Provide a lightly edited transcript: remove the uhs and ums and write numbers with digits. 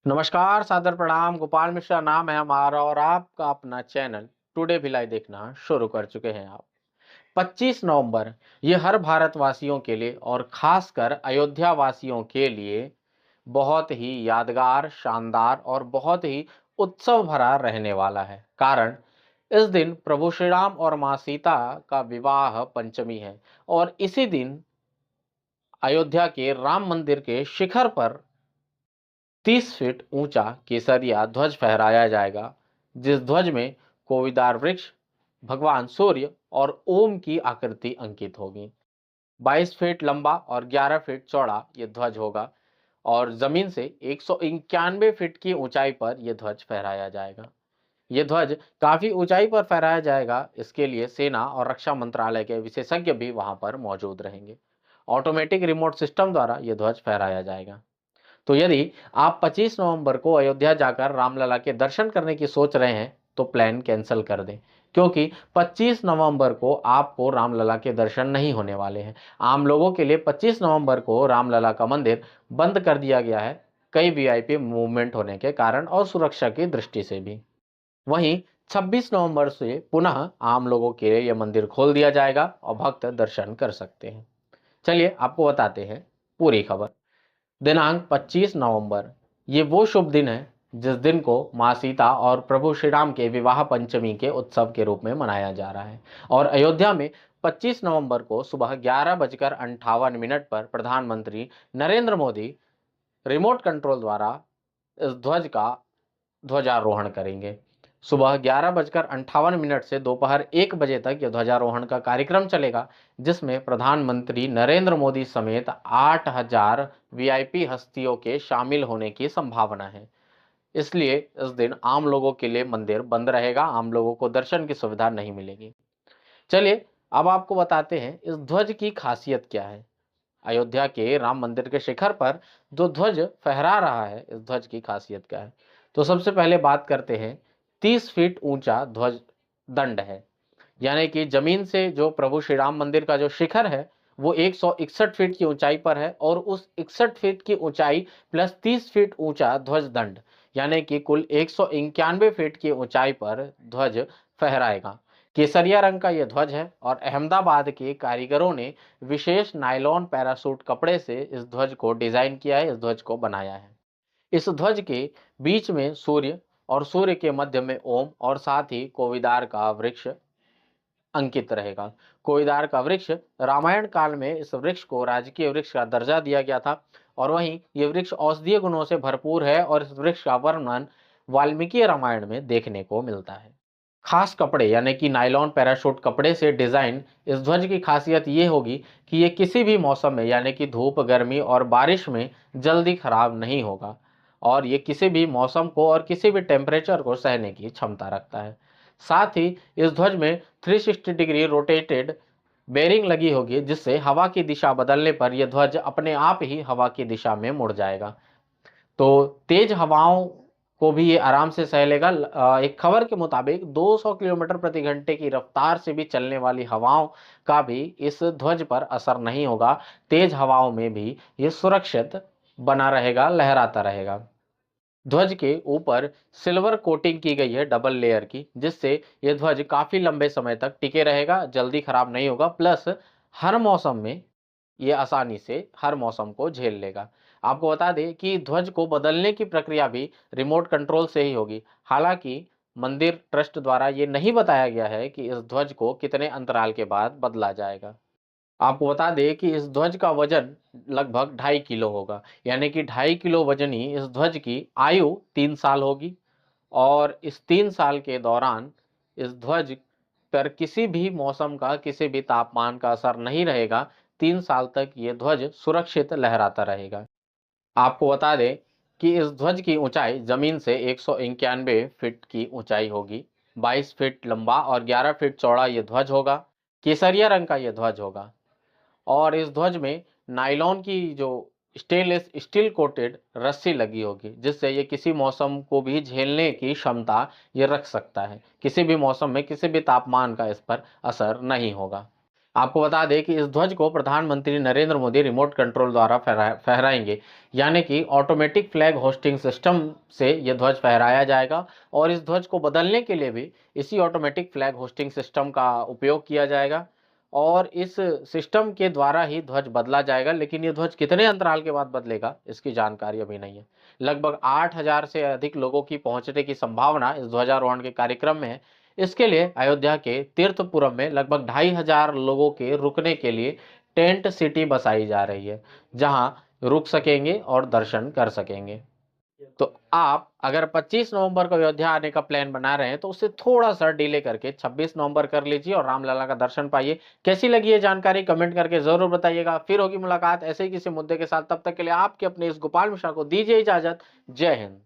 नमस्कार, सादर प्रणाम। गोपाल मिश्रा नाम है हमारा और आपका अपना चैनल टुडे भिलाई देखना शुरू कर चुके हैं आप। 25 नवंबर ये हर भारतवासियों के लिए और खासकर अयोध्या वासियों के लिए बहुत ही यादगार, शानदार और बहुत ही उत्सव भरा रहने वाला है। कारण इस दिन प्रभु श्री राम और माँ सीता का विवाह पंचमी है और इसी दिन अयोध्या के राम मंदिर के शिखर पर 30 फीट ऊंचा केसरिया ध्वज फहराया जाएगा, जिस ध्वज में कोविदार वृक्ष, भगवान सूर्य और ओम की आकृति अंकित होगी। 22 फीट लंबा और 11 फीट चौड़ा ये ध्वज होगा और जमीन से 191 फीट की ऊंचाई पर यह ध्वज फहराया जाएगा। ये ध्वज काफी ऊंचाई पर फहराया जाएगा, इसके लिए सेना और रक्षा मंत्रालय के विशेषज्ञ भी वहां पर मौजूद रहेंगे। ऑटोमेटिक रिमोट सिस्टम द्वारा यह ध्वज फहराया जाएगा। तो यदि आप 25 नवंबर को अयोध्या जाकर रामलला के दर्शन करने की सोच रहे हैं तो प्लान कैंसिल कर दें, क्योंकि 25 नवंबर को आपको रामलला के दर्शन नहीं होने वाले हैं। आम लोगों के लिए 25 नवंबर को रामलला का मंदिर बंद कर दिया गया है, कई वीआईपी मूवमेंट होने के कारण और सुरक्षा की दृष्टि से भी। वहीं 26 नवंबर से पुनः आम लोगों के लिए यह मंदिर खोल दिया जाएगा और भक्त दर्शन कर सकते हैं। चलिए आपको बताते हैं पूरी खबर। दिनांक 25 नवंबर ये वो शुभ दिन है जिस दिन को माँ सीता और प्रभु श्री राम के विवाह पंचमी के उत्सव के रूप में मनाया जा रहा है। और अयोध्या में 25 नवंबर को सुबह 11:58 पर प्रधानमंत्री नरेंद्र मोदी रिमोट कंट्रोल द्वारा इस ध्वज का ध्वजारोहण करेंगे। सुबह 11:58 से दोपहर 1 बजे तक यह ध्वजारोहण का कार्यक्रम चलेगा, जिसमें प्रधानमंत्री नरेंद्र मोदी समेत 8,000 वीआईपी हस्तियों के शामिल होने की संभावना है। इसलिए इस दिन आम लोगों के लिए मंदिर बंद रहेगा, आम लोगों को दर्शन की सुविधा नहीं मिलेगी। चलिए अब आपको बताते हैं इस ध्वज की खासियत क्या है। अयोध्या के राम मंदिर के शिखर पर जो ध्वज फहरा रहा है, इस ध्वज की खासियत क्या है। तो सबसे पहले बात करते हैं, 30 फीट ऊंचा ध्वज दंड है, यानी कि जमीन से जो प्रभु श्री राम मंदिर का जो शिखर है वो 161 फीट की ऊंचाई पर है और उस 61 फीट की ऊंचाई प्लस 30 फीट ऊंचा ध्वज दंड, यानी कि कुल 191 फीट की ऊंचाई पर ध्वज फहराएगा। केसरिया रंग का यह ध्वज है और अहमदाबाद के कारीगरों ने विशेष नायलॉन पैरासूट कपड़े से इस ध्वज को डिजाइन किया है, इस ध्वज को बनाया है। इस ध्वज के बीच में सूर्य और सूर्य के मध्य में ओम और साथ ही कोविदार का वृक्ष अंकित रहेगा। कोईदार का वृक्ष रामायण काल में इस वृक्ष को राजकीय वृक्ष का दर्जा दिया गया था और वहीं ये वृक्ष औषधीय गुणों से भरपूर है और इस वृक्ष का वर्णन वाल्मीकि रामायण में देखने को मिलता है। खास कपड़े यानी कि नायलॉन पैराशूट कपड़े से डिजाइन इस ध्वज की खासियत ये होगी कि ये किसी भी मौसम में यानी कि धूप, गर्मी और बारिश में जल्दी खराब नहीं होगा और ये किसी भी मौसम को और किसी भी टेम्परेचर को सहने की क्षमता रखता है। साथ ही इस ध्वज में 360 डिग्री रोटेटेड बेरिंग लगी होगी, जिससे हवा की दिशा बदलने पर यह ध्वज अपने आप ही हवा की दिशा में मुड़ जाएगा। तो तेज हवाओं को भी ये आराम से सह लेगा। एक खबर के मुताबिक 200 किलोमीटर प्रति घंटे की रफ्तार से भी चलने वाली हवाओं का भी इस ध्वज पर असर नहीं होगा। तेज हवाओं में भी ये सुरक्षित बना रहेगा, लहराता रहेगा। ध्वज के ऊपर सिल्वर कोटिंग की गई है डबल लेयर की, जिससे ये ध्वज काफी लंबे समय तक टिके रहेगा, जल्दी खराब नहीं होगा। प्लस हर मौसम में ये आसानी से हर मौसम को झेल लेगा। आपको बता दें कि ध्वज को बदलने की प्रक्रिया भी रिमोट कंट्रोल से ही होगी। हालांकि मंदिर ट्रस्ट द्वारा ये नहीं बताया गया है कि इस ध्वज को कितने अंतराल के बाद बदला जाएगा। आपको बता दें कि इस ध्वज का वजन लगभग 2.5 किलो होगा, यानी कि 2.5 किलो वजनी इस ध्वज की आयु 3 साल होगी और इस 3 साल के दौरान इस ध्वज पर किसी भी मौसम का, किसी भी तापमान का असर नहीं रहेगा। 3 साल तक ये ध्वज सुरक्षित लहराता रहेगा। आपको बता दें कि इस ध्वज की ऊंचाई जमीन से 191 फीट की ऊंचाई होगी। 22 फीट लंबा और 11 फीट चौड़ा ये ध्वज होगा। केसरिया रंग का ये ध्वज होगा और इस ध्वज में नायलॉन की जो स्टेनलेस स्टील कोटेड रस्सी लगी होगी, जिससे ये किसी मौसम को भी झेलने की क्षमता ये रख सकता है। किसी भी मौसम में किसी भी तापमान का इस पर असर नहीं होगा। आपको बता दें कि इस ध्वज को प्रधानमंत्री नरेंद्र मोदी रिमोट कंट्रोल द्वारा फहराएंगे, यानी कि ऑटोमेटिक फ्लैग होस्टिंग सिस्टम से यह ध्वज फहराया जाएगा और इस ध्वज को बदलने के लिए भी इसी ऑटोमेटिक फ्लैग होस्टिंग सिस्टम का उपयोग किया जाएगा और इस सिस्टम के द्वारा ही ध्वज बदला जाएगा। लेकिन ये ध्वज कितने अंतराल के बाद बदलेगा, इसकी जानकारी अभी नहीं है। लगभग 8,000 से अधिक लोगों की पहुंचने की संभावना इस ध्वजारोहण के कार्यक्रम में है। इसके लिए अयोध्या के तीर्थपुरम में लगभग 2,500 लोगों के रुकने के लिए टेंट सिटी बसाई जा रही है, जहां रुक सकेंगे और दर्शन कर सकेंगे। तो आप अगर 25 नवंबर को अयोध्या आने का प्लान बना रहे हैं तो उससे थोड़ा सा डिले करके 26 नवंबर कर लीजिए और रामलला का दर्शन पाइए। कैसी लगी ये जानकारी कमेंट करके जरूर बताइएगा। फिर होगी मुलाकात ऐसे ही किसी मुद्दे के साथ, तब तक के लिए आपके अपने इस गोपाल मिश्रा को दीजिए इजाजत। जय हिंद।